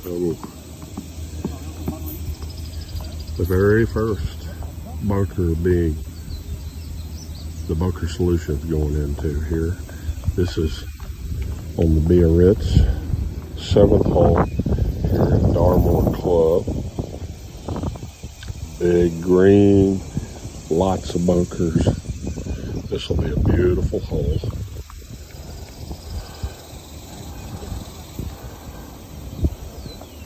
The very first bunker being the bunker solutions going into here. This is on the Biarritz, 7th hole here at Darmore Club. Big green, lots of bunkers. This will be a beautiful hole.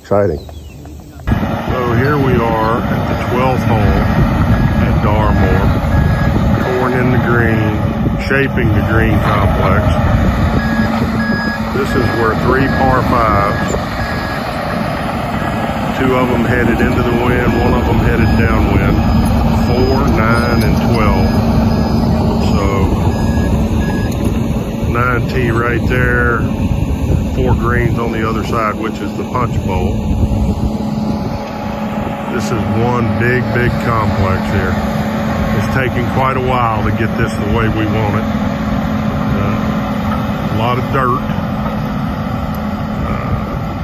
Exciting. So here we are at the 12th hole at Darmore, pouring in the green, shaping the green complex. This is where 3 par 5s, 2 of them headed into the wind, 1 of them headed downwind, 4, 9, and 12. So 9T right there, 4 greens on the other side, which is the punch bowl. This is one big complex here. It's taking quite a while to get this the way we want it. A lot of dirt,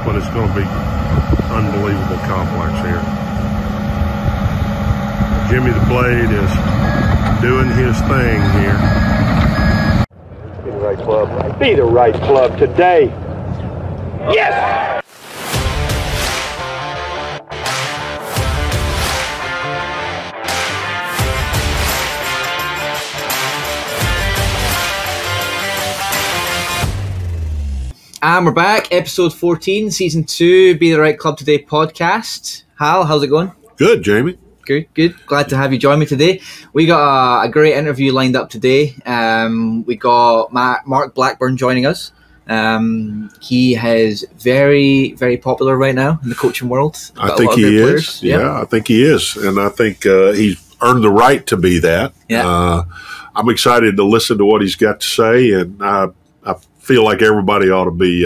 but it's going to be unbelievable complex here. Jimmy the Blade is doing his thing here. Be the right club. Be the right club today. Yes! And we're back, episode 14, season 2, Be the Right Club Today podcast. Hal, how's it going? Good, Jamie. Good. Glad to have you join me today. We got a great interview lined up today. We got Mark Blackburn joining us. He is very popular right now in the coaching world. I think he is. Yeah, I think he is. And I think he's earned the right to be that. Yeah. I'm excited to listen to what he's got to say, and I feel like everybody ought to be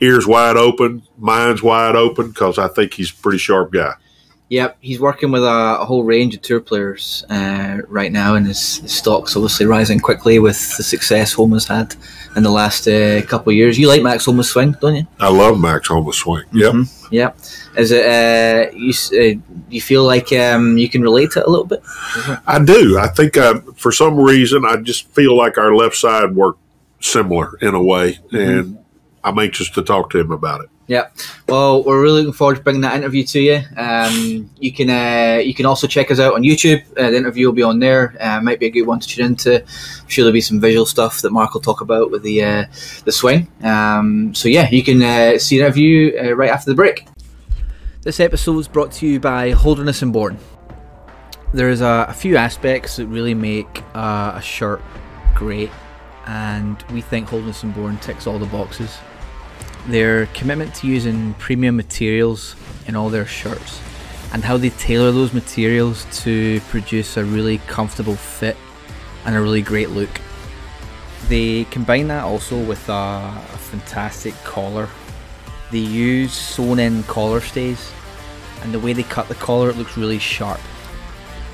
ears wide open, minds wide open, because I think he's a pretty sharp guy. Yep, he's working with a whole range of tour players right now, and his stock's obviously rising quickly with the success Homa's had in the last couple of years. You like Max Homa's swing, don't you? I love Max Homa's swing. Yep. Mm-hmm. Yep. Is it? You feel like you can relate to it a little bit? I do. I think for some reason I just feel like our left side worked similar in a way, and I'm anxious to talk to him about it. Yeah, well, we're really looking forward to bringing that interview to you. You can also check us out on YouTube. The interview will be on there. Might be a good one to tune into. I'm sure there'll be some visual stuff that Mark will talk about with the swing. So yeah, you can see the interview right after the break. This episode is brought to you by Holderness and Bourne. There's a few aspects that really make a shirt great, and we think Holderness and Bourne ticks all the boxes. Their commitment to using premium materials in all their shirts, and how they tailor those materials to produce a really comfortable fit and a really great look. They combine that also with a fantastic collar. They use sewn in collar stays, and the way they cut the collar, it looks really sharp.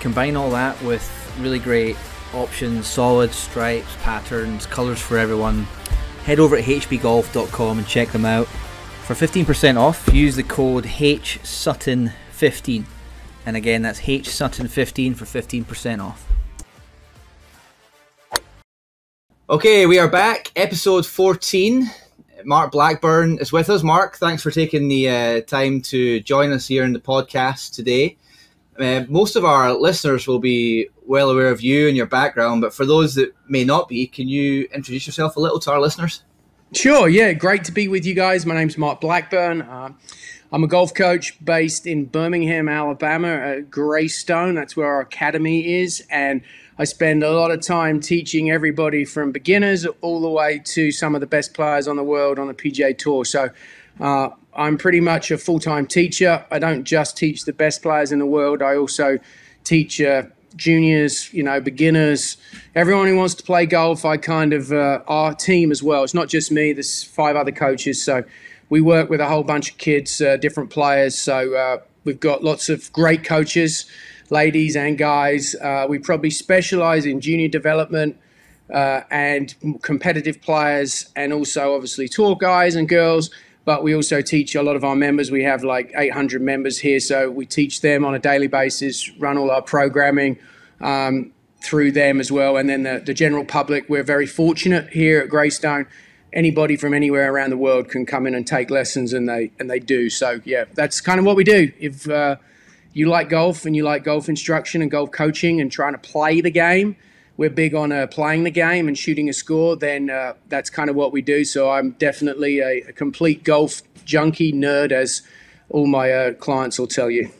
Combine all that with really great options, solids, stripes, patterns, colours for everyone. Head over at hbgolf.com and check them out. For 15% off, use the code HSutton15. And again, that's HSutton15 for 15% off. Okay, we are back. Episode 14. Mark Blackburn is with us. Mark, thanks for taking the time to join us here in the podcast today. Most of our listeners will be well aware of you and your background, but for those that may not be, can you introduce yourself a little to our listeners? Sure, yeah, great to be with you guys. My name's Mark Blackburn. I'm a golf coach based in Birmingham, Alabama at Greystone. That's where our academy is, and I spend a lot of time teaching everybody from beginners all the way to some of the best players on the world on the PGA Tour. So I'm pretty much a full-time teacher. I don't just teach the best players in the world. I also teach juniors, beginners, everyone who wants to play golf. I kind of, our team as well. It's not just me, there's 5 other coaches. So we work with a whole bunch of kids, different players. So we've got lots of great coaches, ladies and guys. We probably specialize in junior development and competitive players, and also obviously tour guys and girls. but we also teach a lot of our members. We have like 800 members here, so we teach them on a daily basis, run all our programming through them as well. And then the general public, we're very fortunate here at Greystone. Anybody from anywhere around the world can come in and take lessons, and they do. So yeah, that's kind of what we do. If you like golf and you like golf instruction and golf coaching and trying to play the game, we're big on playing the game and shooting a score, then that's kind of what we do. So I'm definitely a complete golf junkie nerd, as all my clients will tell you.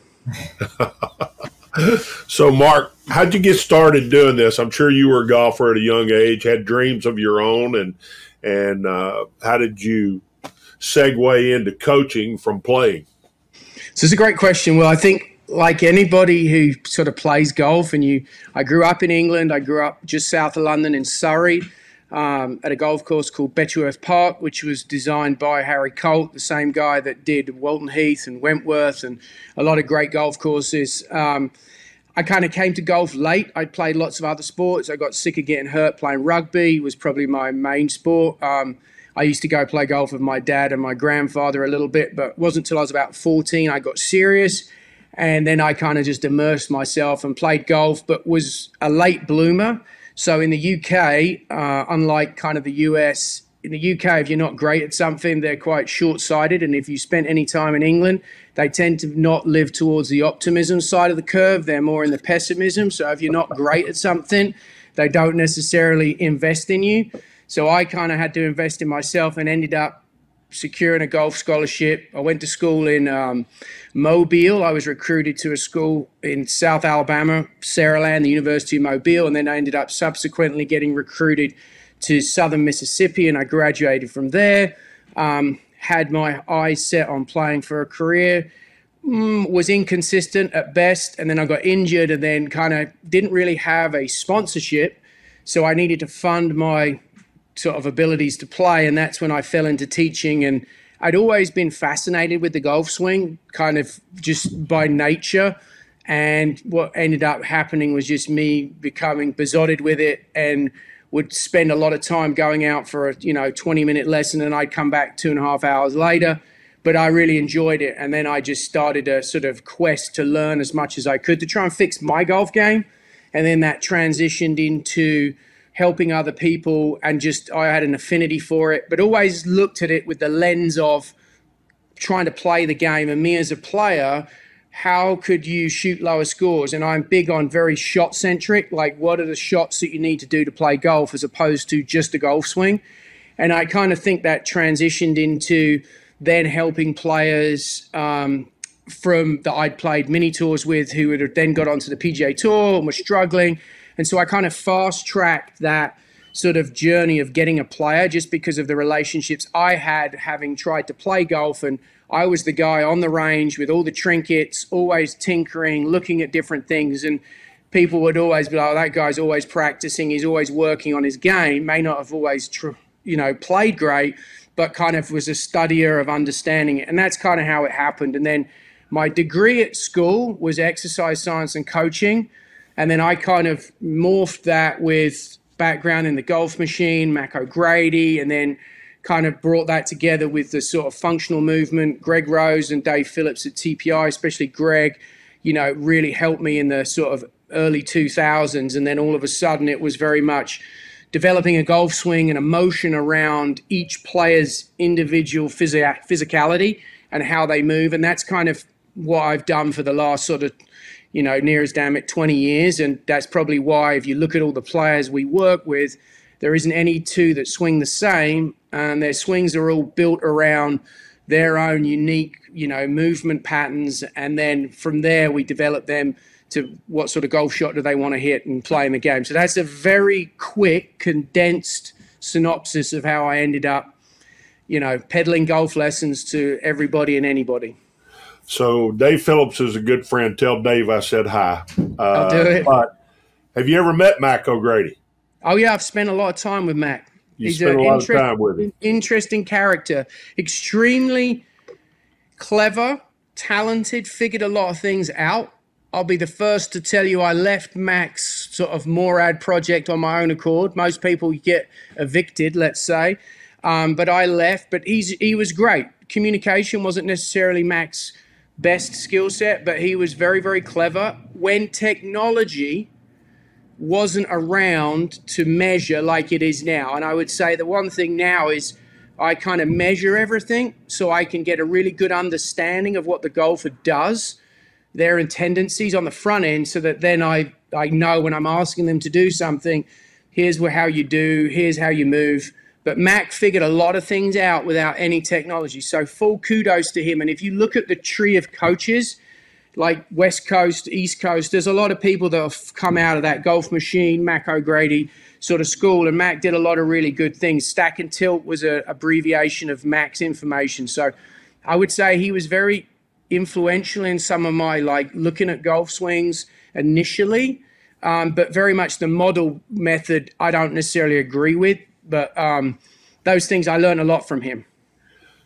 So, Mark, how'd you get started doing this? I'm sure you were a golfer at a young age, had dreams of your own, and how did you segue into coaching from playing? So it's a great question. Well, I think like anybody who sort of plays golf, I grew up in England. I grew up just south of London in Surrey at a golf course called Betchworth Park, which was designed by Harry Colt, the same guy that did Walton Heath and Wentworth and a lot of great golf courses. I kind of came to golf late. I'd played lots of other sports. I got sick of getting hurt. Playing rugby was probably my main sport. I used to go play golf with my dad and my grandfather a little bit, but it wasn't until I was about 14 I got serious. And then I kind of just immersed myself and played golf, but was a late bloomer. So in the UK, unlike kind of the US, in the UK, if you're not great at something, they're quite short-sighted. And if you spent any time in England, they tend to not live towards the optimism side of the curve. They're more in the pessimism. So if you're not great at something, they don't necessarily invest in you. So I kind of had to invest in myself and ended up securing a golf scholarship. I went to school in Mobile. I was recruited to a school in South Alabama, Saraland, the University of Mobile, and then I ended up subsequently getting recruited to Southern Mississippi, and I graduated from there. Had my eyes set on playing for a career, was inconsistent at best, and then I got injured and then kind of didn't really have a sponsorship, so I needed to fund my sort of abilities to play, and that's when I fell into teaching. And I'd always been fascinated with the golf swing, kind of just by nature, and what ended up happening was just me becoming besotted with it, and would spend a lot of time going out for a 20-minute lesson, and I'd come back 2.5 hours later. But I really enjoyed it, and then I just started a sort of quest to learn as much as I could to try and fix my golf game, and then that transitioned into helping other people, and just I had an affinity for it, but always looked at it with the lens of trying to play the game. And me as a player, how could you shoot lower scores? And I'm big on very shot centric, like what are the shots that you need to do to play golf as opposed to just a golf swing. And I kind of think that transitioned into then helping players from that I'd played mini tours with who had then got onto the PGA Tour and were struggling. And so I kind of fast-tracked that sort of journey of getting a player just because of the relationships I had having tried to play golf. And I was the guy on the range with all the trinkets, always tinkering, looking at different things. And people would always be like, oh, that guy's always practicing. He's always working on his game. May not have always, played great, but kind of was a studier of understanding it. And that's kind of how it happened. And then my degree at school was exercise science and coaching. And then I kind of morphed that with background in the golf machine, Mac O'Grady, and then kind of brought that together with the sort of functional movement. Greg Rose and Dave Phillips at TPI, especially Greg, really helped me in the sort of early 2000s. And then all of a sudden it was very much developing a golf swing and emotion around each player's individual physicality and how they move. And that's kind of what I've done for the last sort of near as damn it 20 years. And that's probably why if you look at all the players we work with, there isn't any two that swing the same, and their swings are all built around their own unique, movement patterns. And then from there, we develop them to what sort of golf shot do they want to hit and play in the game. So that's a very quick, condensed synopsis of how I ended up, peddling golf lessons to everybody and anybody. So Dave Phillips is a good friend. Tell Dave I said hi. I'll do it. But have you ever met Mac O'Grady? Oh, yeah, I've spent a lot of time with Mac. He's spent a lot of time with him. Interesting character. Extremely clever, talented, figured a lot of things out. I'll be the first to tell you I left Mac's sort of Morad project on my own accord. Most people get evicted, let's say. But I left. But he was great. communication wasn't necessarily Mac's best skill set, but he was very, very clever when technology wasn't around to measure like it is now. And I would say the one thing now is I kind of measure everything so I can get a really good understanding of what the golfer does, their tendencies on the front end, so that then I know when I'm asking them to do something, here's how you do, here's how you move. But Mac figured a lot of things out without any technology. So full kudos to him. And if you look at the tree of coaches, like West Coast, East Coast, there's a lot of people that have come out of that golf machine, Mac O'Grady sort of school. And Mac did a lot of really good things. Stack and tilt was an abbreviation of Mac's information. So I would say he was very influential in some of my looking at golf swings initially. But very much the model method I don't necessarily agree with. But those things, I learned a lot from him.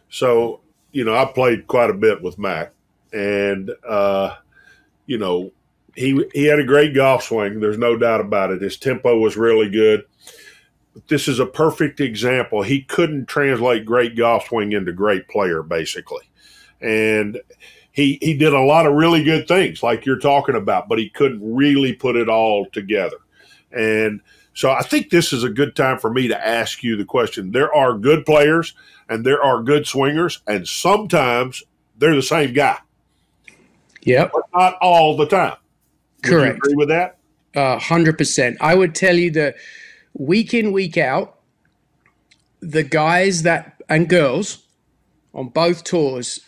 So, I played quite a bit with Mac. And, he had a great golf swing. There's no doubt about it. His tempo was really good. But this is a perfect example. He couldn't translate great golf swing into great player, basically. And he did a lot of really good things like you're talking about, but he couldn't really put it all together. And so I think this is a good time for me to ask you the question. There are good players and there are good swingers, and sometimes they're the same guy. Yep. But not all the time. Correct. Would you agree with that? 100%. I would tell you that week in, week out, the guys and girls on both tours,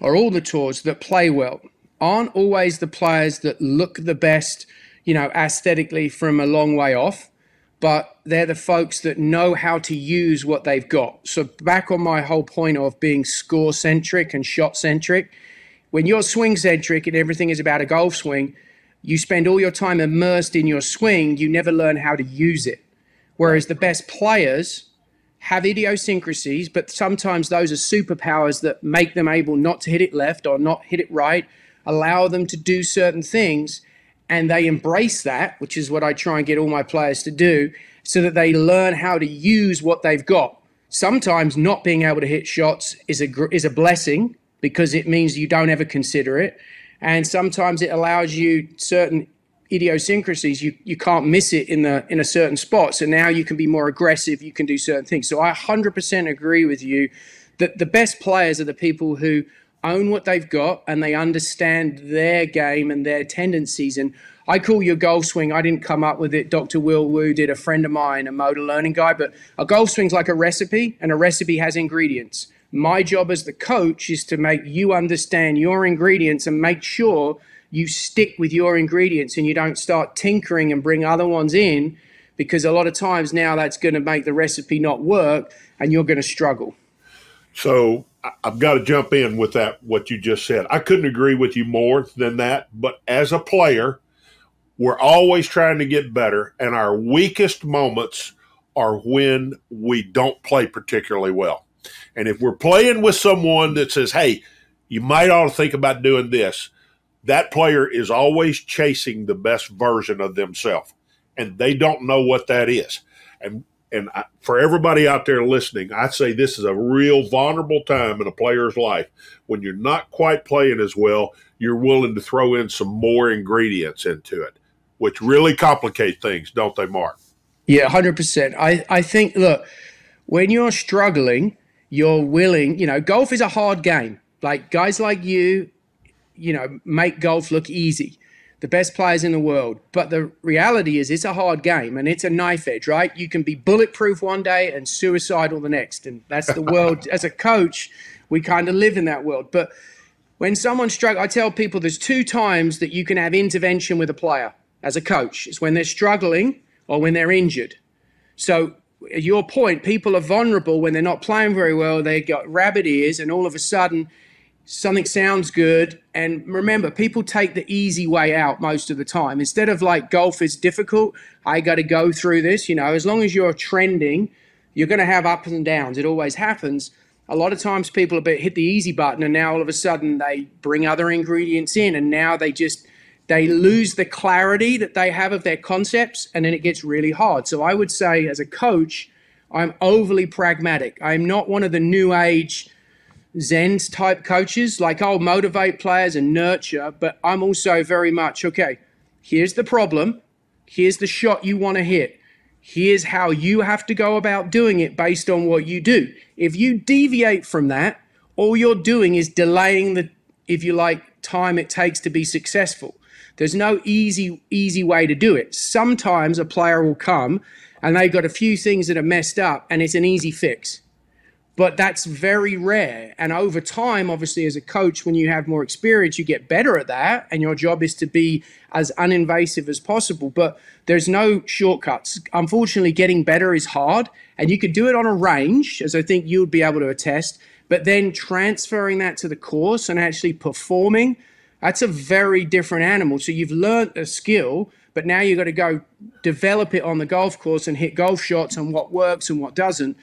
or all the tours, that play well aren't always the players that look the best, aesthetically from a long way off, but they're the folks that know how to use what they've got. So back on my whole point of being score-centric and shot-centric, when you're swing-centric and everything is about a golf swing, you spend all your time immersed in your swing, you never learn how to use it. Whereas the best players have idiosyncrasies, but sometimes those are superpowers that make them able not to hit it left or not hit it right, allow them to do certain things, and they embrace that, which is what I try and get all my players to do, so that they learn how to use what they've got. Sometimes not being able to hit shots is a blessing, because it means you don't ever consider it. And sometimes it allows you certain idiosyncrasies. You can't miss it in a certain spot. So now you can be more aggressive. You can do certain things. So I 100% agree with you that the best players are the people who own what they've got and they understand their game and their tendencies. And I call your golf swing, I didn't come up with it. Dr. Will Wu did, a friend of mine, a motor learning guy. But a golf swing's like a recipe, and a recipe has ingredients. My job as the coach is to make you understand your ingredients and make sure you stick with your ingredients and you don't start tinkering and bring other ones in, because a lot of times now that's going to make the recipe not work and you're going to struggle. So I've got to jump in with that, what you just said. I couldn't agree with you more than that. But as a player, we're always trying to get better, and our weakest moments are when we don't play particularly well. And if we're playing with someone that says, hey, you might ought to think about doing this, that player is always chasing the best version of themselves, and they don't know what that is. And for everybody out there listening, I'd say this is a real vulnerable time in a player's life. When you're not quite playing as well, you're willing to throw in some more ingredients into it, which really complicate things, don't they, Mark? Yeah, 100%. I think, look, when you're struggling, you're willing, golf is a hard game. Like guys like you, make golf look easy. The best players in the world. But the reality is it's a hard game and it's a knife edge, right? You can be bulletproof one day and suicidal the next. And that's the world. As a coach, we kind of live in that world. But when someone struggles, I tell people there's 2 times that you can have intervention with a player as a coach. It's when they're struggling or when they're injured. So at your point, people are vulnerable when they're not playing very well. They got rabbit ears and all of a sudden something sounds good. And remember, people take the easy way out most of the time. Instead of like golf is difficult, I got to go through this. As long as you're trending, you're going to have ups and downs. It always happens. A lot of times people hit the easy button and now all of a sudden they bring other ingredients in and now they lose the clarity that they have of their concepts, and then it gets really hard. So I would say as a coach, I'm overly pragmatic. I'm not one of the new age Zen type coaches. Like, I'll motivate players and nurture, but I'm also very much, okay, here's the problem. Here's the shot you want to hit. Here's how you have to go about doing it based on what you do. If you deviate from that, all you're doing is delaying the, if you like, time it takes to be successful. There's no easy way to do it. Sometimes a player will come and they've got a few things that are messed up and it's an easy fix. But that's very rare. And over time, obviously, as a coach, when you have more experience, you get better at that. And your job is to be as uninvasive as possible. But there's no shortcuts. Unfortunately, getting better is hard. And you could do it on a range, as I think you would be able to attest. But then transferring that to the course and actually performing, that's a very different animal. So you've learned a skill, but now you've got to go develop it on the golf course and hit golf shots on what works and what doesn't.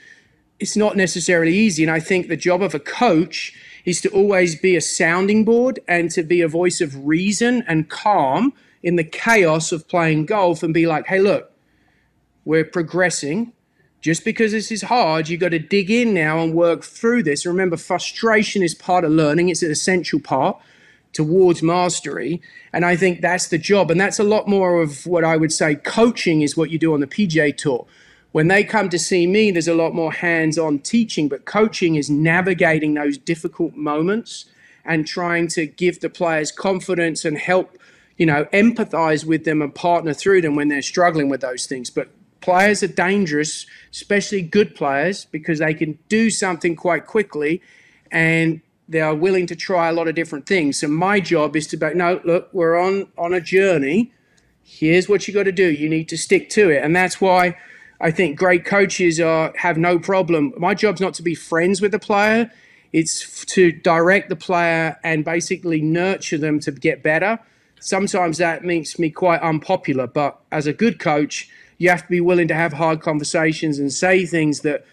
It's not necessarily easy. And I think the job of a coach is to always be a sounding board and to be a voice of reason and calm in the chaos of playing golf and be like, hey, look, we're progressing. Just because this is hard, you've got to dig in now and work through this. Remember, frustration is part of learning. It's an essential part towards mastery. And I think that's the job. And that's a lot more of what I would say coaching is what you do on the PGA Tour. When they come to see me, there's a lot more hands-on teaching, but coaching is navigating those difficult moments and trying to give the players confidence and help, empathize with them and partner through them when they're struggling with those things. But players are dangerous, especially good players, because they can do something quite quickly and they are willing to try a lot of different things. So my job is to be, no, look, we're on a journey. Here's what you got to do. You need to stick to it. And that's why I think great coaches have no problem. My job's not to be friends with the player. It's to direct the player and basically nurture them to get better. Sometimes that makes me quite unpopular, but as a good coach, you have to be willing to have hard conversations and say things that,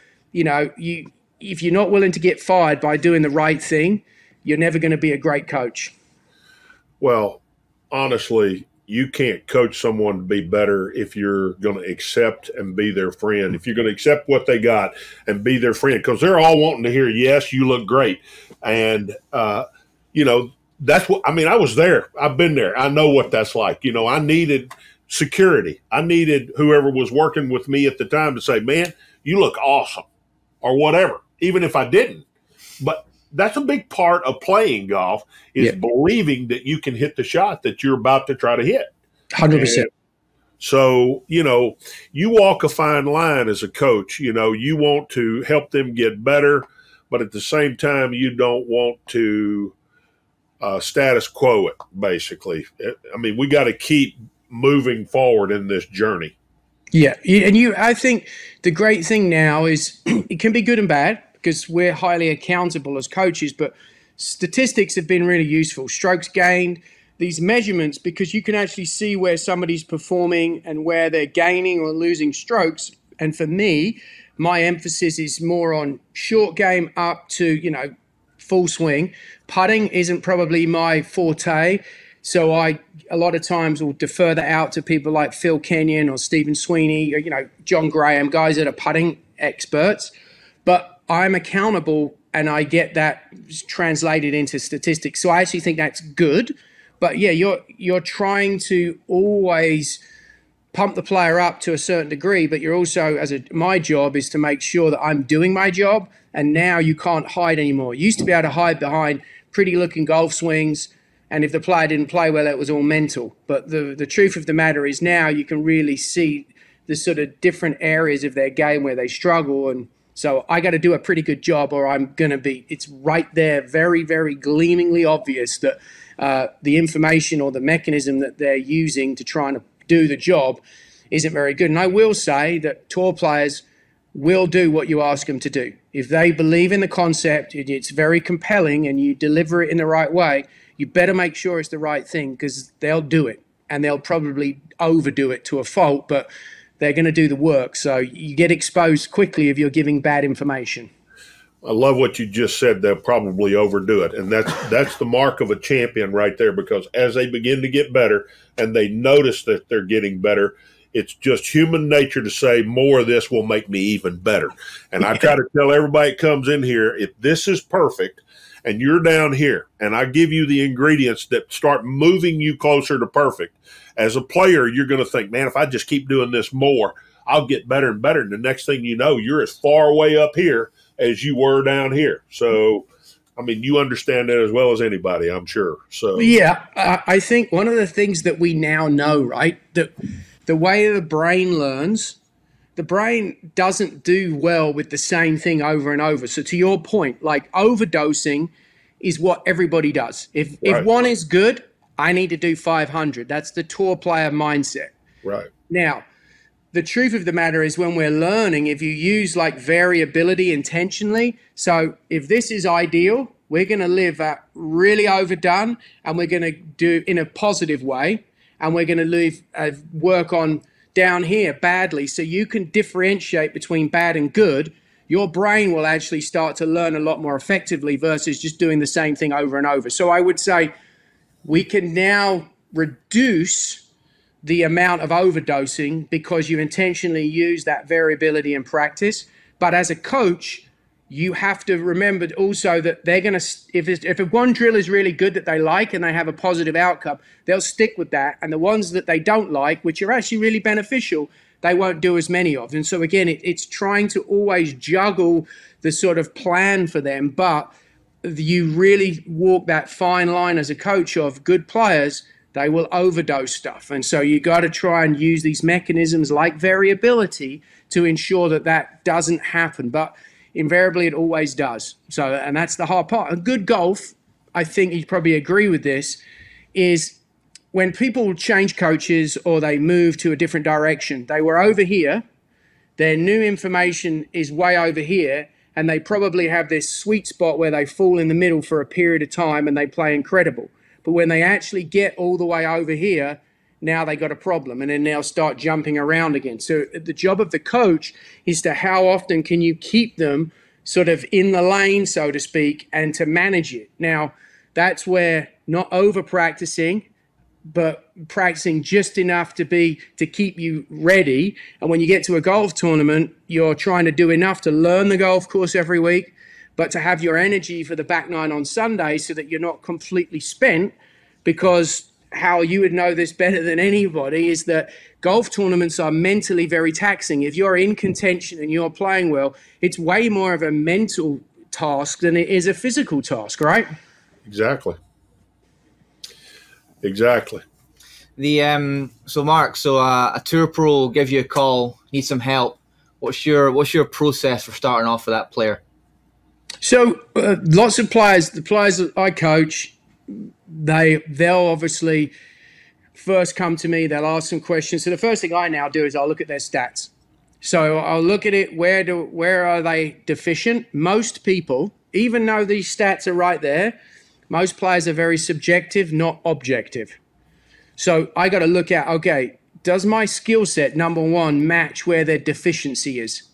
if you're not willing to get fired by doing the right thing, you're never going to be a great coach. Well, honestly, you can't coach someone to be better if you're going to accept and be their friend. If you're going to accept what they got and be their friend, because they're all wanting to hear, yes, you look great. And, that's what, I was there. I've been there. I know what that's like. I needed security. I needed whoever was working with me at the time to say, man, you look awesome or whatever, even if I didn't. But that's a big part of playing golf is believing that you can hit the shot that you're about to try to hit. 100%. And so, you walk a fine line as a coach. You want to help them get better, but at the same time, you don't want to status quo it, basically. We got to keep moving forward in this journey. Yeah. And I think the great thing now is it can be good and bad, because we're highly accountable as coaches, but statistics have been really useful. Strokes gained, these measurements, because you can actually see where somebody's performing and where they're gaining or losing strokes. And for me, my emphasis is more on short game up to, full swing. Putting isn't probably my forte. So I, a lot of times, will defer that out to people like Phil Kenyon or Stephen Sweeney or, John Graham, guys that are putting experts. But I'm accountable and I get that translated into statistics. So I actually think that's good. But yeah, you're trying to always pump the player up to a certain degree, but you're also, my job is to make sure that I'm doing my job. And now you can't hide anymore. You used to be able to hide behind pretty looking golf swings. And if the player didn't play well, it was all mental. But the truth of the matter is now you can really see the sort of different areas of their game where they struggle. And so I got to do a pretty good job or I'm going to be, it's right there, very, very gleamingly obvious that the information or the mechanism that they're using to try and do the job isn't very good. And I will say that tour players will do what you ask them to do. If they believe in the concept, it's very compelling and you deliver it in the right way, you better make sure it's the right thing, because they'll do it and they'll probably overdo it to a fault, but they're going to do the work. So you get exposed quickly if you're giving bad information. I love what you just said. They'll probably overdo it. And that's the mark of a champion right there, because as they begin to get better and they notice that they're getting better, It's just human nature to say more of this will make me even better. And I try to tell everybody that comes in here, if this is perfect and you're down here and I give you the ingredients that start moving you closer to perfect, as a player, you're going to think, man, if I just keep doing this more, I'll get better and better. And the next thing you know, you're as far away up here as you were down here. So, I mean, you understand that as well as anybody, I'm sure. So, yeah, I think one of the things that we now know, right, that the way the brain learns, the brain doesn't do well with the same thing over and over. So to your point, like overdosing is what everybody does. If one is good, I need to do 500. That's the tour player mindset. Right. Now, the truth of the matter is when we're learning, if you use like variability intentionally, so if this is ideal, we're going to live at really overdone and we're going to do in a positive way. And we're going to leave work on down here badly. So you can differentiate between bad and good. Your brain will actually start to learn a lot more effectively versus just doing the same thing over and over. So I would say we can now reduce the amount of overdosing because you intentionally use that variability in practice. But as a coach, you have to remember also that they're going to, if one drill is really good that they like and they have a positive outcome, they'll stick with that. And the ones that they don't like, which are actually really beneficial, they won't do as many of. And so again, it's trying to always juggle the sort of plan for them. But you really walk that fine line as a coach of good players, they will overdose stuff. And so you got to try and use these mechanisms like variability to ensure that that doesn't happen. But invariably, it always does. So, and that's the hard part. A good golf, I think you'd probably agree with this, is when people change coaches or they move to a different direction, they were over here, their new information is way over here, and they probably have this sweet spot where they fall in the middle for a period of time and they play incredible. But when they actually get all the way over here, now they got a problem and then they'll start jumping around again. So the job of the coach is to how often can you keep them sort of in the lane, so to speak, and to manage it. Now, that's where not over practicing, but practicing just enough to keep you ready. And when you get to a golf tournament, you're trying to do enough to learn the golf course every week, but to have your energy for the back nine on Sunday so that you're not completely spent. Because how you would know this better than anybody is that golf tournaments are mentally very taxing. If you're in contention and you're playing well, it's way more of a mental task than it is a physical task, right? Exactly. So Mark, a tour pro will give you a call, need some help. What's your process for starting off with that player? So lots of players, the players that I coach, they'll obviously first come to me, they'll ask some questions. So the first thing I now do is I'll look at their stats. So I'll look at it, where are they deficient? Most people, even though these stats are right there, most players are very subjective, not objective. So I got to look at, okay, does my skill set, number one, match where their deficiency is?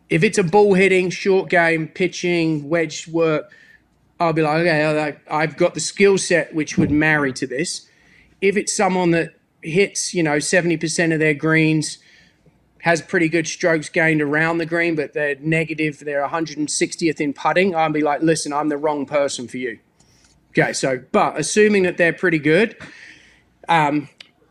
If it's a ball hitting, short game, pitching, wedge work, I'll be like, okay, I've got the skill set which would marry to this. If it's someone that hits, 70% of their greens, has pretty good strokes gained around the green, but they're negative, they're 160th in putting, I'll be like, listen, I'm the wrong person for you. Okay, so, but assuming that they're pretty good at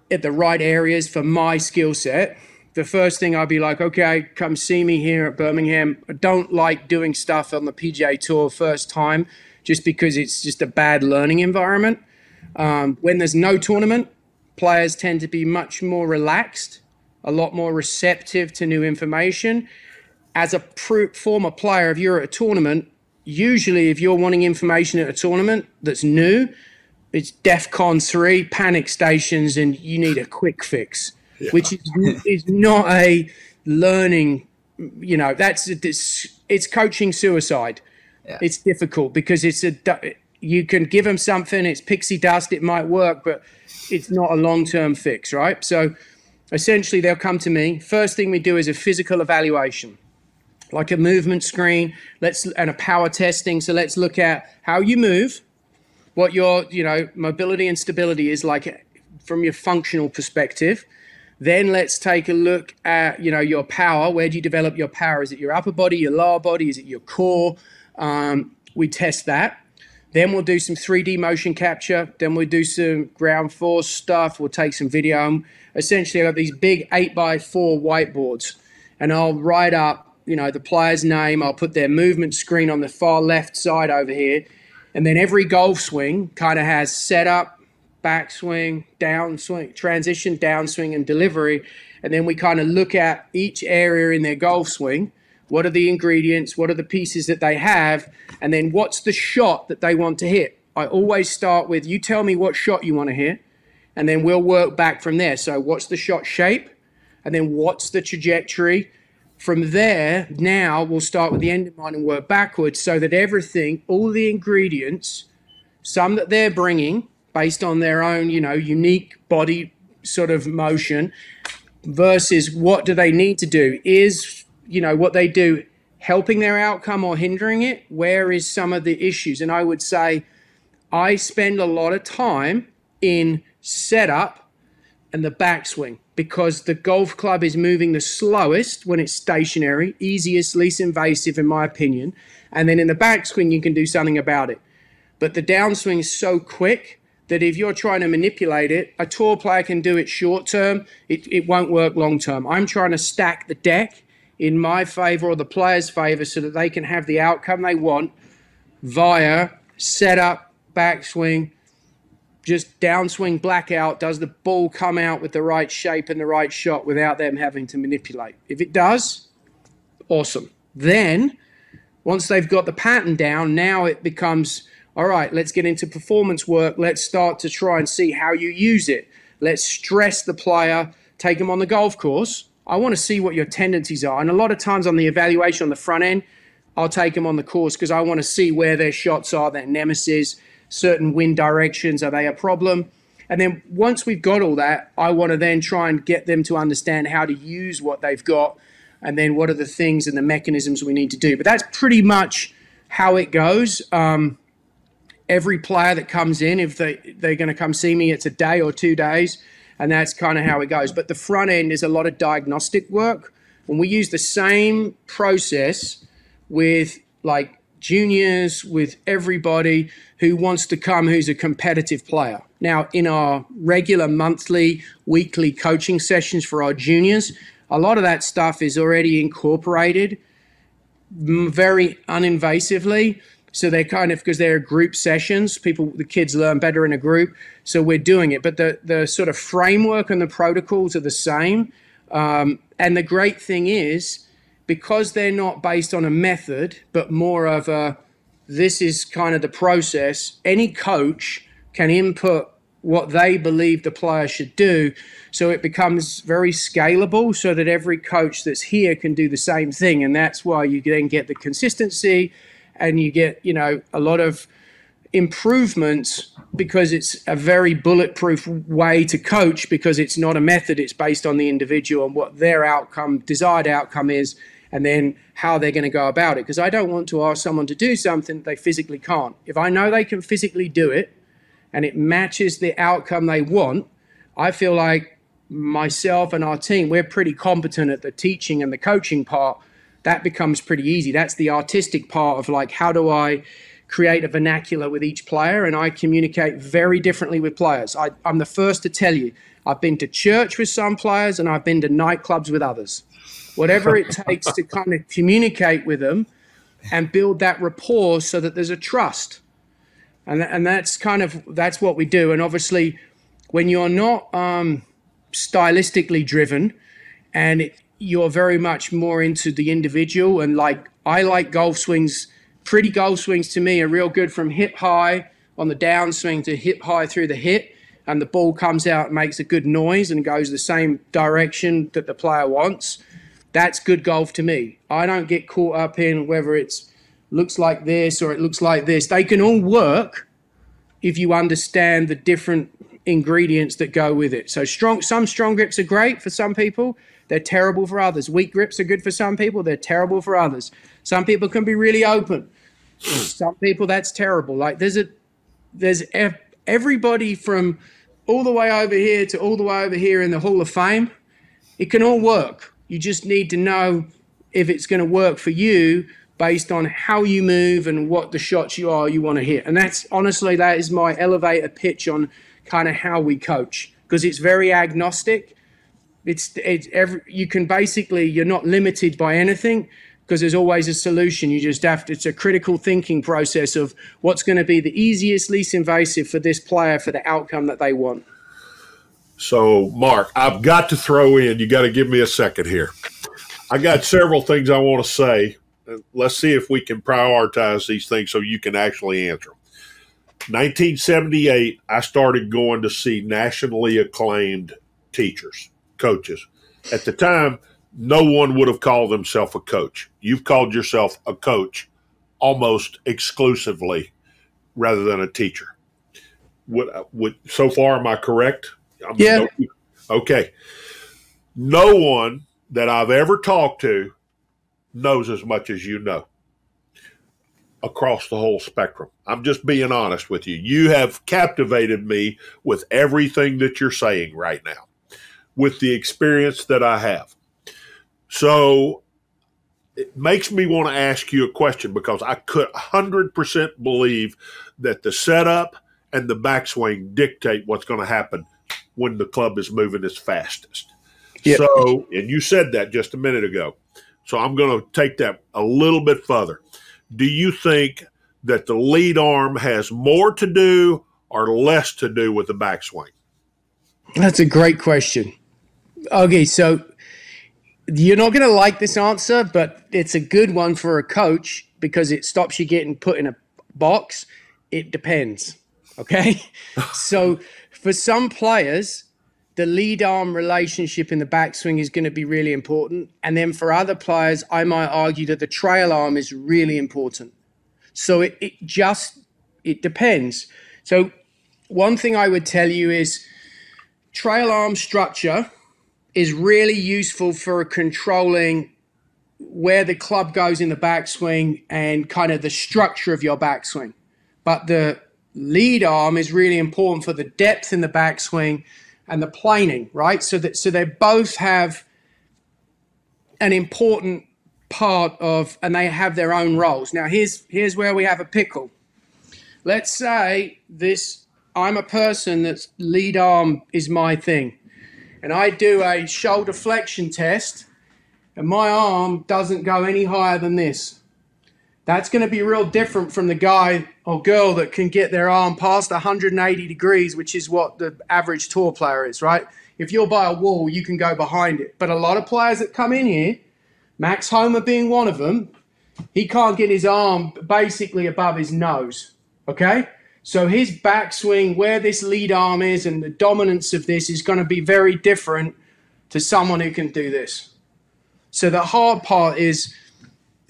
the right areas for my skill set, the first thing I'll be like, okay, come see me here at Birmingham. I don't like doing stuff on the PGA Tour first time just because it's just a bad learning environment. When there's no tournament, players tend to be much more relaxed, a lot more receptive to new information. As a former player, if you're at a tournament, usually if you're wanting information at a tournament that's new, it's DEFCON 3, panic stations, and you need a quick fix, which is not a learning, it's coaching suicide. Yeah. It's difficult because you can give them something, it's pixie dust, it might work, but it's not a long-term fix, right? So essentially they'll come to me. First thing we do is a physical evaluation, like a movement screen, and a power testing. So let's look at how you move, what your, mobility and stability is like from your functional perspective. Then let's take a look at, your power. Where do you develop your power? Is it your upper body, your lower body? Is it your core? We test that. Then we'll do some 3D motion capture. Then we'll do some ground force stuff. We'll take some video. Essentially, I have these big 8x4 whiteboards, and I'll write up, the player's name. I'll put their movement screen on the far left side over here. And then every golf swing kind of has setup, backswing, downswing, transition, downswing, and delivery. And then we kind of look at each area in their golf swing. What are the ingredients? What are the pieces that they have? And then what's the shot that they want to hit? I always start with, you tell me what shot you want to hit, and then we'll work back from there. So what's the shot shape? And then what's the trajectory? From there, now we'll start with the end in mind and work backwards so that everything, all the ingredients, some that they're bringing based on their own, unique body sort of motion versus what do they need to do? Is, what they do helping their outcome or hindering it? Where is some of the issues? And I would say I spend a lot of time in setup and the backswing because the golf club is moving the slowest when it's stationary, easiest, least invasive in my opinion. And then in the backswing, you can do something about it. But the downswing is so quick that if you're trying to manipulate it, a tour player can do it short term. It won't work long term. I'm trying to stack the deck in my favor or the player's favor so that they can have the outcome they want via setup, backswing, just downswing, blackout. Does the ball come out with the right shape and the right shot without them having to manipulate? If it does, awesome. Then, once they've got the pattern down, now it becomes, all right, let's get into performance work. Let's start to try and see how you use it. Let's stress the player, take them on the golf course. I want to see what your tendencies are. And a lot of times on the evaluation on the front end, I'll take them on the course because I want to see where their shots are, their nemesis, certain wind directions, are they a problem? And then once we've got all that, I want to then try and get them to understand how to use what they've got and then what are the things and the mechanisms we need to do. But that's pretty much how it goes. Every player that comes in, if they're going to come see me, it's a day or 2 days, and that's kind of how it goes. But the front end is a lot of diagnostic work. When we use the same process with like juniors, with everybody who wants to come who's a competitive player. Now, in our regular monthly, weekly coaching sessions for our juniors, a lot of that stuff is already incorporated very uninvasively. So they're kind of, because they're group sessions, the kids learn better in a group. So we're doing it. But the sort of framework and the protocols are the same. And the great thing is, because they're not based on a method, but more of this is kind of the process, any coach can input what they believe the player should do. So it becomes very scalable so that every coach that's here can do the same thing. And that's why you then get the consistency and you get, a lot of improvements because it's a very bulletproof way to coach because it's not a method. It's based on the individual and what their desired outcome is, and then how they're going to go about it. Because I don't want to ask someone to do something they physically can't. If I know they can physically do it and it matches the outcome they want, I feel like myself and our team, we're pretty competent at the teaching and the coaching part. That becomes pretty easy. That's the artistic part of like, how do I create a vernacular with each player? And I communicate very differently with players. I'm the first to tell you, I've been to church with some players and I've been to nightclubs with others. Whatever it takes to kind of communicate with them and build that rapport so that there's a trust. And that's what we do. And obviously, when you're not stylistically driven and you're very much more into the individual, and like I like golf swings, pretty golf swings to me are real good from hip high on the downswing to hip high through the hit, and the ball comes out and makes a good noise and goes the same direction that the player wants. That's good golf to me. I don't get caught up in whether it's looks like this or it looks like this. They can all work if you understand the different ingredients that go with it. So some strong grips are great for some people. They're terrible for others. Weak grips are good for some people. They're terrible for others. Some people can be really open. Some people, that's terrible. Like there's everybody from all the way over here to all the way over here in the Hall of Fame. It can all work. You just need to know if it's going to work for you based on how you move and what the shots you want to hit. And that's honestly, that is my elevator pitch on kind of how we coach, because it's very agnostic. You can basically, you're not limited by anything because there's always a solution. You just have to, it's a critical thinking process of what's going to be the easiest, least invasive for this player for the outcome that they want. So, Mark, I've got to throw in, you got to give me a second here. I got several things I want to say. Let's see if we can prioritize these things so you can actually answer them. 1978, I started going to see nationally acclaimed teachers, coaches. At the time, no one would have called themselves a coach. You've called yourself a coach almost exclusively rather than a teacher. So far, am I correct? Yeah. Okay. No one that I've ever talked to knows as much as you know across the whole spectrum. I'm just being honest with you. You have captivated me with everything that you're saying right now, with the experience that I have. So it makes me want to ask you a question, because I could 100% believe that the setup and the backswing dictate what's going to happen when the club is moving its fastest. Yep. So, and you said that just a minute ago. So I'm going to take that a little bit further. Do you think that the lead arm has more to do or less to do with the backswing? That's a great question. Okay, so you're not going to like this answer, but it's a good one for a coach because it stops you getting put in a box. It depends, okay? So for some players, the lead arm relationship in the backswing is going to be really important. And then for other players, I might argue that the trail arm is really important. So it depends. So one thing I would tell you is trail arm structure is really useful for controlling where the club goes in the backswing and kind of the structure of your backswing. But the lead arm is really important for the depth in the backswing and the planing, right? So they both have an important part of, and they have their own roles. Now, here's where we have a pickle. Let's say I'm a person that's lead arm is my thing, and I do a shoulder flexion test, and my arm doesn't go any higher than this. That's going to be real different from the guy or girl that can get their arm past 180 degrees, which is what the average tour player is, right? If you're by a wall, you can go behind it. But a lot of players that come in here, Max Homer being one of them, he can't get his arm basically above his nose, okay? So his backswing, where this lead arm is and the dominance of this is going to be very different to someone who can do this. So the hard part is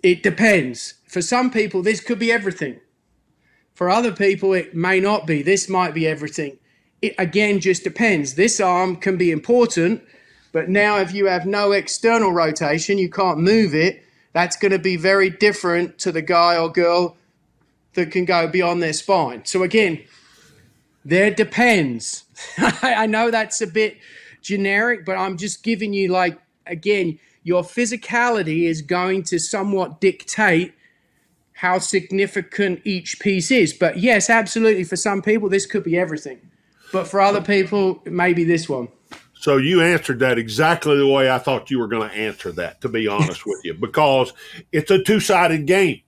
it depends. For some people, this could be everything. For other people, it may not be. This might be everything. It, again, just depends. This arm can be important, but now if you have no external rotation, you can't move it, that's going to be very different to the guy or girl that can go beyond their spine. So again, there depends. I know that's a bit generic, but I'm just giving you, like, again, your physicality is going to somewhat dictate how significant each piece is. But yes, absolutely, for some people, this could be everything. But for other people, maybe this one. So you answered that exactly the way I thought you were going to answer that, to be honest with you, because it's a two-sided game.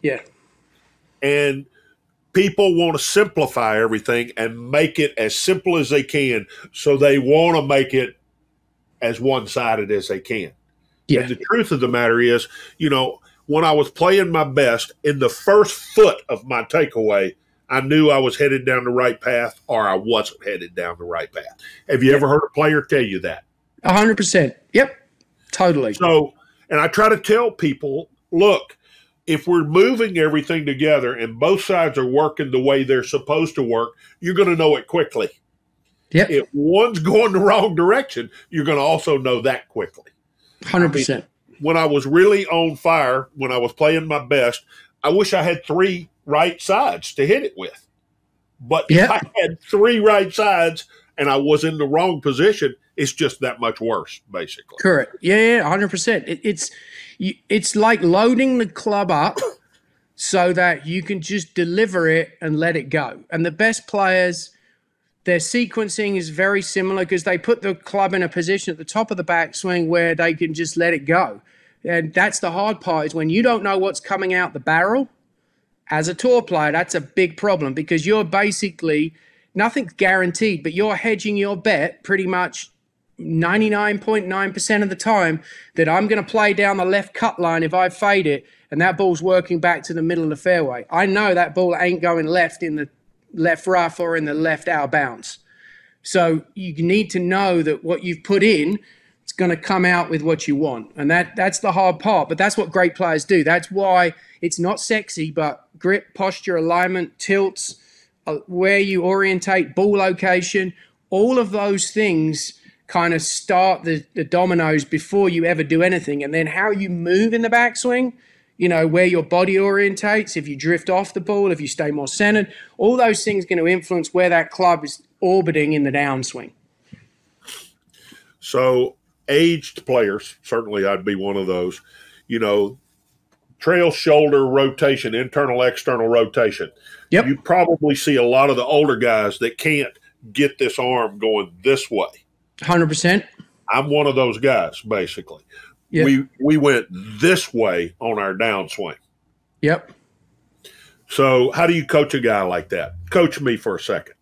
Yeah. And people want to simplify everything and make it as simple as they can, so they want to make it as one-sided as they can. Yeah. And the truth of the matter is, you know, when I was playing my best, in the first foot of my takeaway, I knew I was headed down the right path or I wasn't headed down the right path. Have you ever heard a player tell you that? 100%. Yep, totally. So, and I try to tell people, look, if we're moving everything together and both sides are working the way they're supposed to work, you're going to know it quickly. Yep. If one's going the wrong direction, you're going to also know that quickly. 100%. I mean, when I was really on fire, when I was playing my best, I wish I had three right sides to hit it with. But if I had three right sides, and I was in the wrong position. It's just that much worse, basically. Correct. Yeah, 100%. It's like loading the club up so that you can just deliver it and let it go. And the best players, their sequencing is very similar because they put the club in a position at the top of the backswing where they can just let it go. And that's the hard part, is when you don't know what's coming out the barrel. As a tour player, that's a big problem because you're basically, nothing's guaranteed, but you're hedging your bet pretty much 99.9% of the time that I'm going to play down the left cut line if I fade it, and that ball's working back to the middle of the fairway. I know that ball ain't going left in the left rough or in the left out of bounds. So you need to know that what you've put in, it's going to come out with what you want. And that's the hard part, but that's what great players do. That's why it's not sexy, but grip, posture, alignment, tilts, where you orientate, ball location, all of those things kind of start the dominoes before you ever do anything. And then how you move in the backswing, you know, where your body orientates, if you drift off the ball, if you stay more centered, all those things are going to influence where that club is orbiting in the downswing. So aged players, certainly I'd be one of those, you know, trail shoulder rotation, internal, external rotation. Yep. You probably see a lot of the older guys that can't get this arm going this way. 100%. I'm one of those guys, basically. Yep. We went this way on our downswing. Yep. So how do you coach a guy like that? Coach me for a second.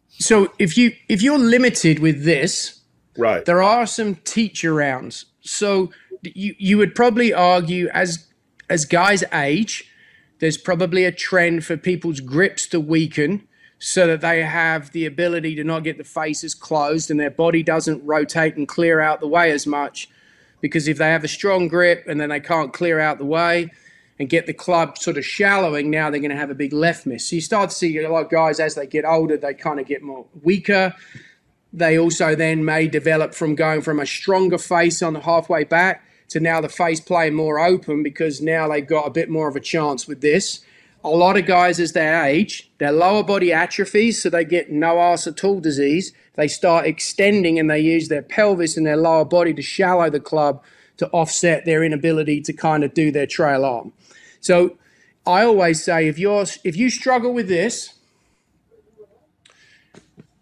So if you're limited with this, right, there are some teach arounds. So you would probably argue as guys age, there's probably a trend for people's grips to weaken so that they have the ability to not get the faces closed and their body doesn't rotate and clear out the way as much. Because if they have a strong grip and then they can't clear out the way and get the club sort of shallowing, now they're going to have a big left miss. So you start to see a lot of guys as they get older, they kind of get more weaker. They also then may develop from going from a stronger face on the halfway back to now the face playing more open because now they've got a bit more of a chance with this. A lot of guys as they age, their lower body atrophies, so they get no arse at all disease. They start extending and they use their pelvis and their lower body to shallow the club to offset their inability to kind of do their trail arm. So I always say if you struggle with this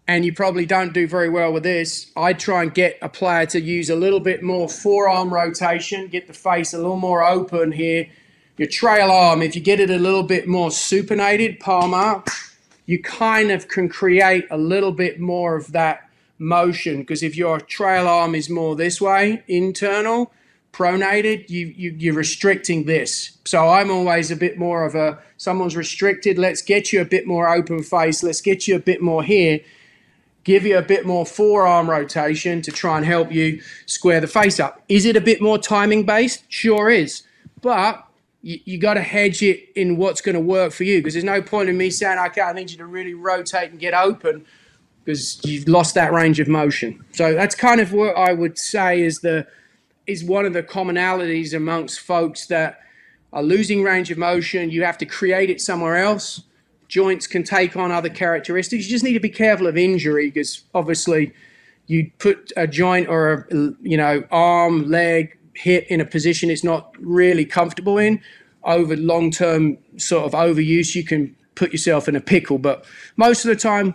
and you probably don't do very well with this, I try and get a player to use a little bit more forearm rotation, get the face a little more open here. Your trail arm, if you get it a little bit more supinated, palm up, you kind of can create a little bit more of that motion. Because if your trail arm is more this way, internal, pronated, you're restricting this. So I'm always a bit more of someone's restricted, let's get you a bit more open face, let's get you a bit more here, give you a bit more forearm rotation to try and help you square the face up. Is it a bit more timing based? Sure is. But you got to hedge it in what's going to work for you, because there's no point in me saying, okay, I need you to really rotate and get open because you've lost that range of motion. So that's kind of what I would say is one of the commonalities amongst folks that are losing range of motion. You have to create it somewhere else. Joints can take on other characteristics. You just need to be careful of injury because obviously you put a joint or arm, leg, hip in a position it's not really comfortable in. Over long-term sort of overuse, you can put yourself in a pickle. But most of the time,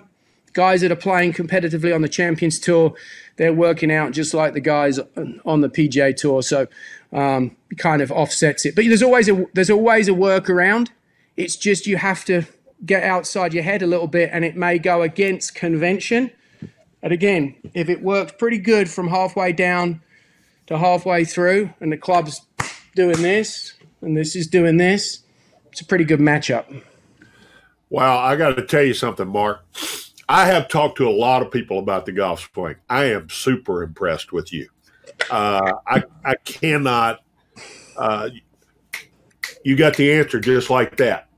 guys that are playing competitively on the Champions Tour, they're working out just like the guys on the PGA Tour. So it kind of offsets it. But there's always a workaround. It's just you have to get outside your head a little bit, and it may go against convention. And again, if it works pretty good from halfway down to halfway through, and the club's doing this, and this is doing this, it's a pretty good matchup. Wow, I got to tell you something, Mark. I have talked to a lot of people about the golf swing. I am super impressed with you. I cannot you got the answer just like that.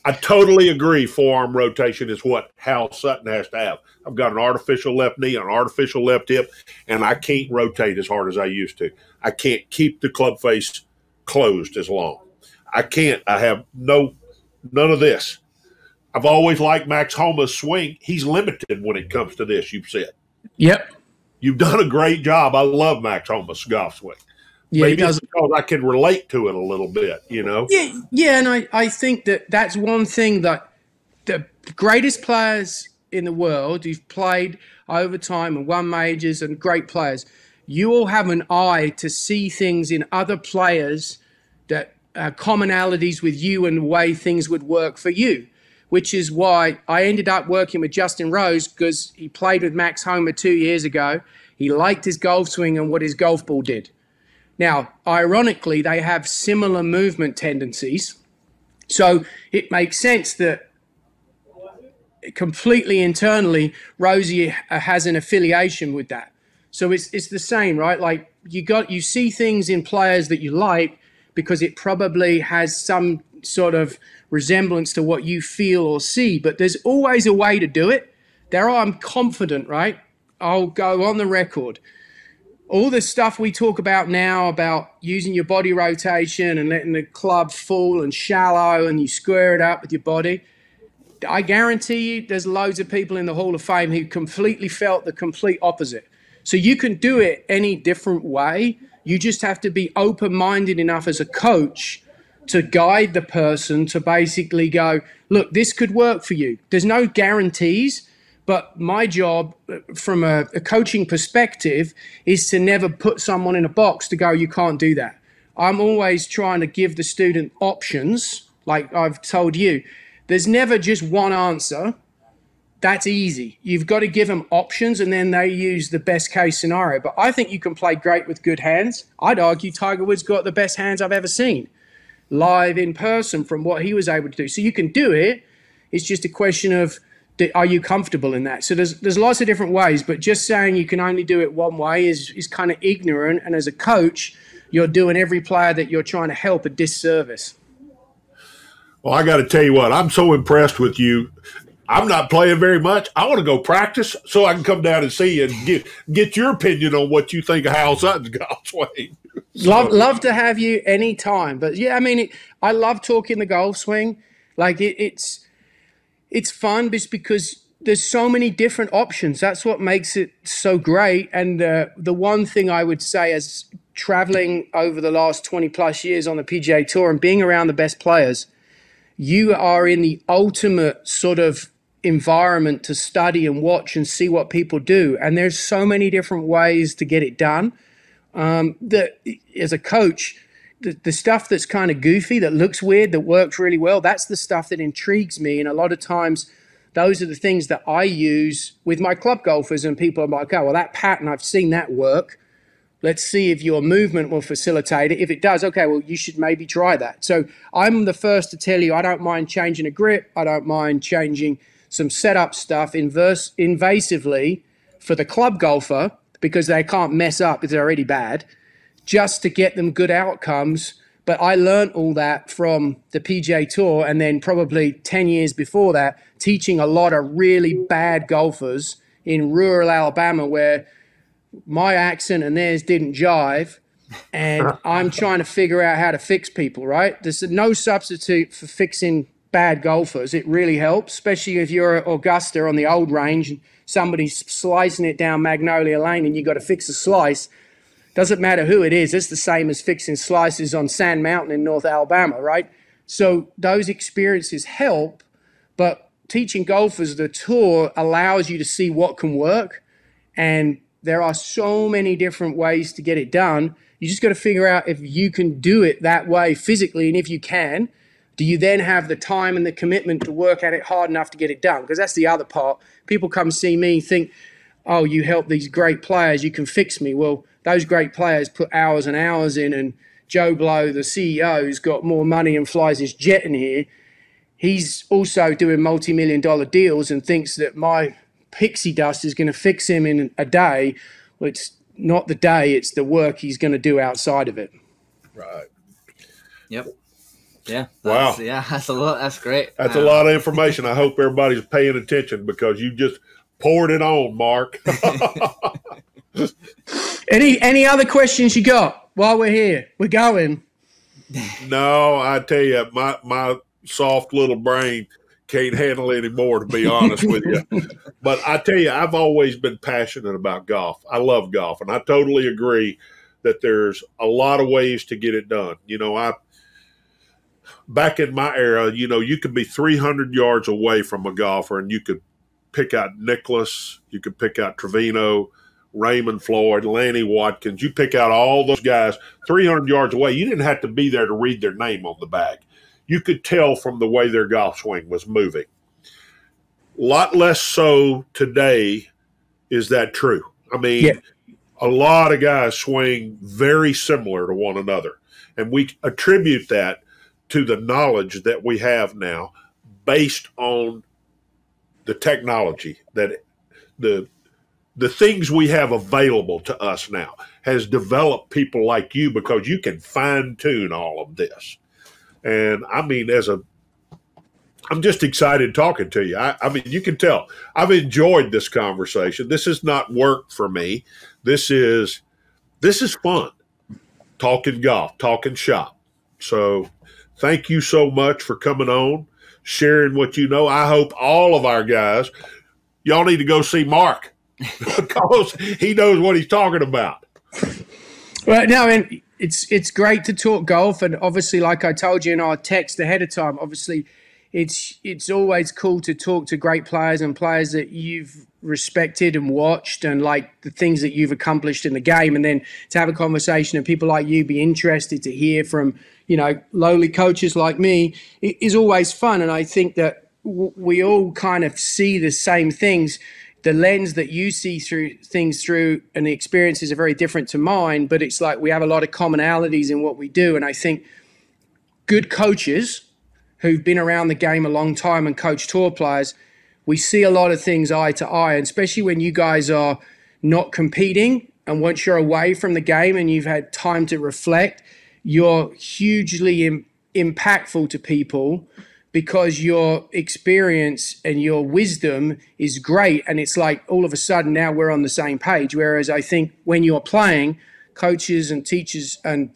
I totally agree forearm rotation is what Hal Sutton has to have. I've got an artificial left knee, an artificial left hip, and I can't rotate as hard as I used to. I can't keep the club face closed as long. I can't. I have none of this. I've always liked Max Homa's swing. He's limited when it comes to this, you've said. Yep. You've done a great job. I love Max Homa's golf swing. Yeah, maybe it's because I can relate to it a little bit, you know? Yeah, and I think that's one thing that the greatest players in the world who've played over time and won majors and great players, you all have an eye to see things in other players that are commonalities with you and the way things would work for you, which is why I ended up working with Justin Rose, because he played with Max Homa 2 years ago. He liked his golf swing and what his golf ball did. Now, ironically, they have similar movement tendencies. So it makes sense that completely internally, Rosie has an affiliation with that. So it's the same, right? Like you see things in players that you like because it probably has some sort of resemblance to what you feel or see, but there's always a way to do it. I'm confident, right? I'll go on the record. All the stuff we talk about now about using your body rotation and letting the club fall and shallow and you square it up with your body, I guarantee you there's loads of people in the Hall of Fame who completely felt the complete opposite. So you can do it any different way. You just have to be open-minded enough as a coach to guide the person to basically go, look, this could work for you. There's no guarantees, but my job from a coaching perspective is to never put someone in a box to go, you can't do that. I'm always trying to give the student options, like I've told you. There's never just one answer. That's easy. You've got to give them options, and then they use the best case scenario. But I think you can play great with good hands. I'd argue Tiger Woods got the best hands I've ever seen live in person from what he was able to do. So you can do it. It's just a question of, are you comfortable in that? So there's lots of different ways, but just saying you can only do it one way is kind of ignorant. And as a coach, you're doing every player that you're trying to help a disservice. Well, I got to tell you what, I'm so impressed with you. I'm not playing very much. I want to go practice so I can come down and see you and get your opinion on what you think of Hal Sutton's golf swing. Love to have you anytime. But yeah, I mean, I love talking the golf swing. Like it's fun just because there's so many different options. That's what makes it so great. And the one thing I would say as traveling over the last 20 plus years on the PGA Tour and being around the best players, you are in the ultimate sort of environment to study and watch and see what people do. And there's so many different ways to get it done. That as a coach, the stuff that's kind of goofy, that looks weird, that works really well, that's the stuff that intrigues me. And a lot of times, those are the things that I use with my club golfers, and people are like, oh, well, that pattern, I've seen that work. Let's see if your movement will facilitate it. If it does, okay, well, you should maybe try that. So I'm the first to tell you, I don't mind changing a grip. I don't mind changing some setup stuff invasively for the club golfer, because they can't mess up if they're already bad, just to get them good outcomes. But I learned all that from the PGA Tour, and then probably 10 years before that, teaching a lot of really bad golfers in rural Alabama where my accent and theirs didn't jive, and I'm trying to figure out how to fix people, right? There's no substitute for fixing bad golfers. It really helps, especially if you're at Augusta on the old range and somebody's slicing it down Magnolia Lane and you got to fix a slice. Doesn't matter who it is. It's the same as fixing slices on Sand Mountain in North Alabama, right? So those experiences help, but teaching golfers the tour allows you to see what can work, and there are so many different ways to get it done. You just got to figure out if you can do it that way physically, and if you can, do you then have the time and the commitment to work at it hard enough to get it done? Because that's the other part. People come see me, think, oh, you help these great players, you can fix me. Well, those great players put hours and hours in, and Joe Blow, the CEO, who's got more money and flies his jet in here, he's also doing multi-million-dollar deals and thinks that my pixie dust is going to fix him in a day. Well, it's not the day, it's the work he's going to do outside of it. Right. Yep. Yeah. Wow. Yeah, that's a lot. That's great. That's a lot of information. I hope everybody's paying attention because you just poured it on, Mark. Any other questions you got while we're here? We're going. No, I tell you, my soft little brain can't handle any more, to be honest with you. But I tell you, I've always been passionate about golf. I love golf, and I totally agree that there's a lot of ways to get it done. Back in my era, you could be 300 yards away from a golfer, and you could pick out Nicklaus, you could pick out Trevino, Raymond Floyd, Lanny Watkins. You pick out all those guys 300 yards away. You didn't have to be there to read their name on the bag. You could tell from the way their golf swing was moving. A lot less so today is that true. I mean, a lot of guys swing very similar to one another, and we attribute that to the knowledge that we have now based on the technology, that the things we have available to us now has developed people like you, because you can fine tune all of this. And I mean, I'm just excited talking to you. I mean, you can tell I've enjoyed this conversation. This is not work for me. This is fun, talking golf, talking shop. So thank you so much for coming on, sharing what you know. I hope all of our guys, y'all need to go see Mark because he knows what he's talking about. Well, no, and it's great to talk golf, and obviously, like I told you in our text ahead of time, obviously, it's always cool to talk to great players and players that you've respected and watched, and like the things that you've accomplished in the game, and then to have a conversation and people like you be interested to hear from lowly coaches like me is always fun. And I think that we all kind of see the same things. The lens that you see through things through and the experiences are very different to mine, but it's like we have a lot of commonalities in what we do. And I think good coaches who've been around the game a long time and coach tour players, we see a lot of things eye to eye, and especially when you guys are not competing and once you're away from the game and you've had time to reflect, you're hugely impactful to people because your experience and your wisdom is great. And it's like all of a sudden now we're on the same page. Whereas I think when you're playing, coaches and teachers and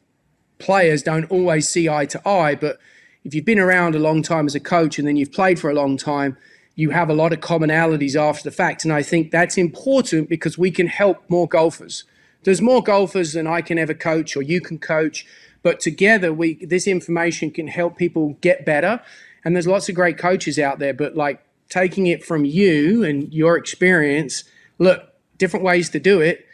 players don't always see eye to eye. But if you've been around a long time as a coach and then you've played for a long time, you have a lot of commonalities after the fact. And I think that's important because we can help more golfers. There's more golfers than I can ever coach or you can coach. But together, this information can help people get better. And there's lots of great coaches out there, but like taking it from you and your experience, look, different ways to do it.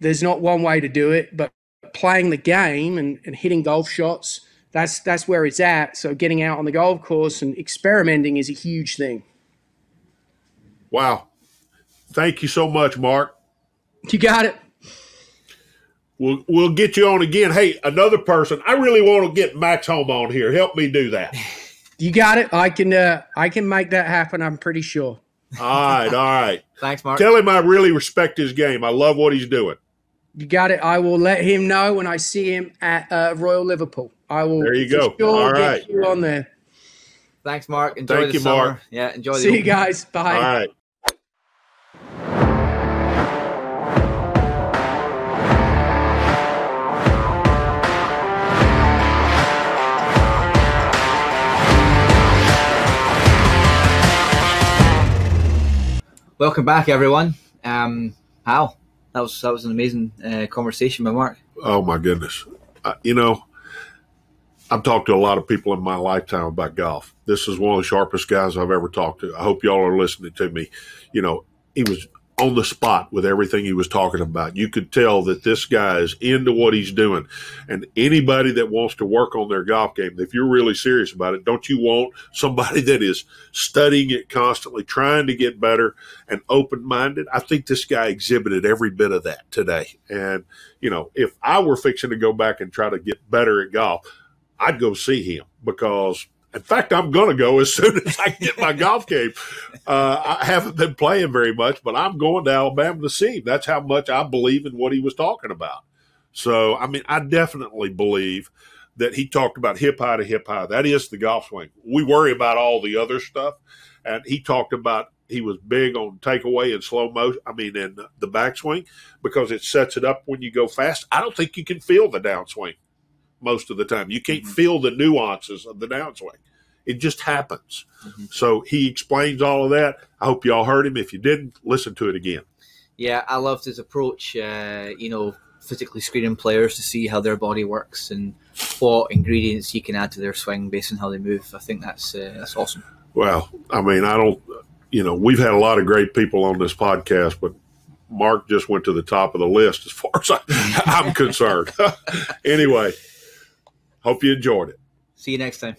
There's not one way to do it, but playing the game and hitting golf shots, that's where it's at. So getting out on the golf course and experimenting is a huge thing. Wow. Thank you so much, Mark. You got it. We'll get you on again. Hey, another person, I really want to get Max Home on here. Help me do that. You got it. I can make that happen, I'm pretty sure. All right. Thanks, Mark. Tell him I really respect his game. I love what he's doing. You got it. I will let him know when I see him at Royal Liverpool. I will. There you go. Sure all right. Get you on there. Thanks, Mark. Enjoy the summer. Mark. Yeah, enjoy the See you guys. Bye. All right. Welcome back, everyone. Hal, that was an amazing conversation with Mark. Oh my goodness! I've talked to a lot of people in my lifetime about golf. This is one of the sharpest guys I've ever talked to. I hope y'all are listening to me. He was on the spot with everything he was talking about. You could tell that this guy is into what he's doing. And anybody that wants to work on their golf game, if you're really serious about it, don't you want somebody that is studying it constantly, trying to get better and open-minded? I think this guy exhibited every bit of that today. And, if I were fixing to go back and try to get better at golf, I'd go see him because – in fact, I'm going to go as soon as I get my golf game. I haven't been playing very much, but I'm going to Alabama to see him. That's how much I believe in what he was talking about. So, I definitely believe that he talked about hip high to hip high. That is the golf swing. We worry about all the other stuff. And he talked about he was big on takeaway and slow motion, and the backswing because it sets it up when you go fast. I don't think you can feel the downswing. Most of the time, you can't feel the nuances of the downswing. It just happens. So he explains all of that. I hope y'all heard him. If you didn't, listen to it again. Yeah, I loved his approach, physically screening players to see how their body works and what ingredients you can add to their swing based on how they move. I think that's awesome. Well, I mean, we've had a lot of great people on this podcast, but Mark just went to the top of the list as far as I'm concerned. Anyway, hope you enjoyed it. See you next time.